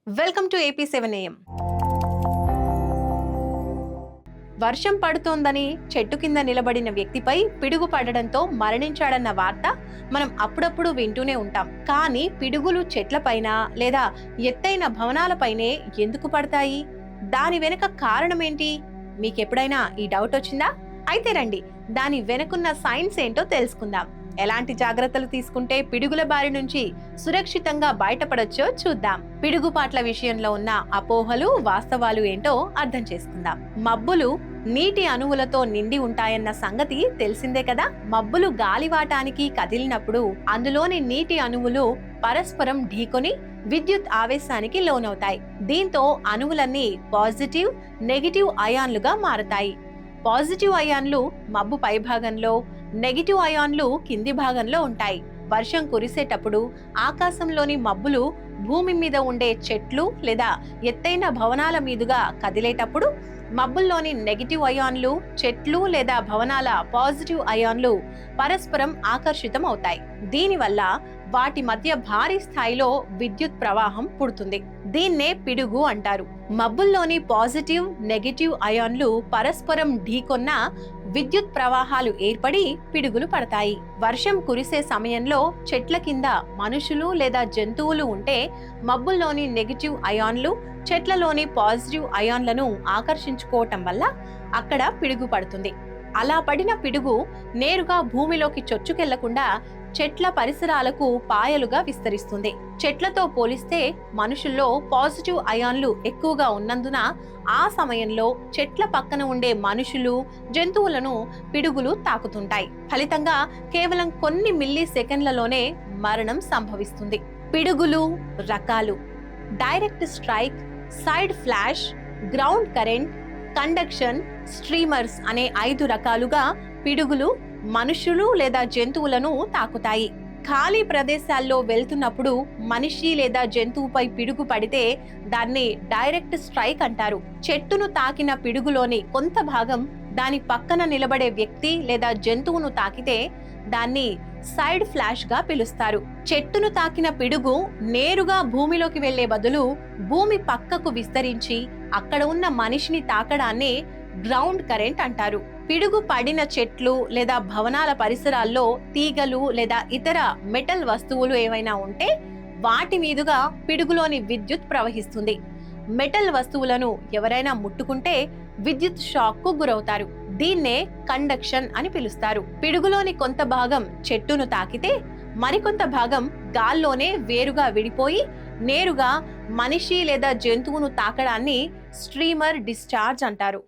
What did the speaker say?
Welcome to AP 7 AM. వర్షం పడుతోందని చెట్టు కింద నిలబడిన వ్యక్తిపై పిడుగు పడడంతో మరణించాడన్న వార్త మనం అప్పుడప్పుడు వింటూనే ఉంటాం. కానీ పిడుగులు చెట్లపైన లేదా ఎత్తైన భవనాలపైనే ఎందుకు పడతాయి? దాని వెనుక కారణం ఏంటి? మీకెప్పుడైనా ఈ డౌట్ వచ్చిందా? అయితే రండి, దాని వెనుకున్న సైన్స్ ఏంటో తెలుసుకుందాం. ఎలాంటి జాగ్రత్తలు తీసుకుంటే పిడుగుల బారి నుంచి సురక్షితంగా బయటపడొచ్చో చూద్దాం. పిడుగుపాట్ల విషయంలో ఉన్న అపోహలు, వాస్తవాలు ఏంటో అర్థం చేసుకుందాం. మబ్బులు నీటి అణువులతో నిండి ఉంటాయన్న సంగతి తెలిసిందే కదా. మబ్బులు గాలివాటానికి కదిలినప్పుడు అందులోని నీటి అణువులు పరస్పరం ఢీకొని విద్యుత్ ఆవేశానికి లోనవుతాయి. దీంతో అణువులన్నీ పాజిటివ్, నెగిటివ్ అయాన్లుగా మారతాయి. పాజిటివ్ అయాన్లు మబ్బు పైభాగంలో, నెగిటివ్ అయాన్లు కింది భాగంలో ఉంటాయి. వర్షం కురిసేటప్పుడు ఆకాశంలోని మబ్బులు భూమి మీద ఉండే చెట్లు లేదా ఎత్తైన భవనాల మీదుగా కదిలేటప్పుడు మబ్బుల్లోని నెగిటివ్ అయాన్లు చెట్లు లేదా భవనాల పాజిటివ్ అయాన్లు పరస్పరం ఆకర్షితం అవుతాయి. దీనివల్ల వాటి మధ్య భారీ స్థాయిలో విద్యుత్ ప్రవాహం పుడుతుంది. దీన్నే పిడుగు అంటారు. మబ్బుల్లోని పాజిటివ్, నెగిటివ్ అయాన్లు పరస్పరం ఢీకొన్న విద్యుత్ ప్రవాహాలు ఏర్పడి పిడుగులు పడతాయి. వర్షం కురిసే సమయంలో చెట్ల కింద మనుషులు లేదా జంతువులు ఉంటే మబ్బుల్లోని నెగిటివ్ అయాన్లు చెట్లలోని పాజిటివ్ అయాన్లను ఆకర్షించుకోవటం వల్ల అక్కడ పిడుగు పడుతుంది. అలా పడిన పిడుగు నేరుగా భూమిలోకి చొచ్చుకెళ్లకుండా చెట్ల పరిసరాలకు పాయలుగా విస్తరిస్తుంది. చెట్లతో పోలిస్తే మనుషుల్లో పాజిటివ్ అయాన్లు ఎక్కువగా ఉన్నందున ఆ సమయంలో చెట్ల పక్కన ఉండే మనుషులు, జంతువులను పిడుగులు తాకుతుంటాయి. ఫలితంగా కేవలం కొన్ని మిల్లీ సెకండ్లలోనే మరణం సంభవిస్తుంది. పిడుగులు రకాలు: direct strike, side flash, ground current, conduction, streamers అనే 5 రకాలుగా పిడుగులు మనుషులు లేదా జంతువులను తాకుతాయి. ఖాళీ ప్రదేశాల్లో వెళ్తున్నప్పుడు మనిషి లేదా జంతువుపై పిడుగు పడితే దాన్ని డైరెక్ట్ స్ట్రైక్ అంటారు. చెట్టును తాకిన పిడుగులోని కొంత భాగం దాని పక్కన నిలబడే వ్యక్తి లేదా జంతువును తాకితే దాన్ని సైడ్ ఫ్లాష్ గా పిలుస్తారు. చెట్టును తాకిన పిడుగు నేరుగా భూమిలోకి వెళ్లే బదులు భూమి పక్కకు విస్తరించి అక్కడ ఉన్న మనిషిని తాకడాన్ని గ్రౌండ్ కరెంట్ అంటారు. పిడుగు పడిన చెట్లు లేదా భవనాల పరిసరాల్లో తీగలు లేదా ఇతర మెటల్ వస్తువులు ఏవైనా ఉంటే వాటి మీదుగా పిడుగులోని విద్యుత్ ప్రవహిస్తుంది. మెటల్ వస్తువులను ఎవరైనా ముట్టుకుంటే విద్యుత్ షాక్ కు గురవుతారు. దీన్నే కండక్షన్ అని పిలుస్తారు. పిడుగులోని కొంత భాగం చెట్టును తాకితే మరికొంత భాగం గాల్లోనే వేరుగా విడిపోయి నేరుగా మనిషి లేదా జంతువును తాకడాన్ని స్ట్రీమర్ డిశ్చార్జ్ అంటారు.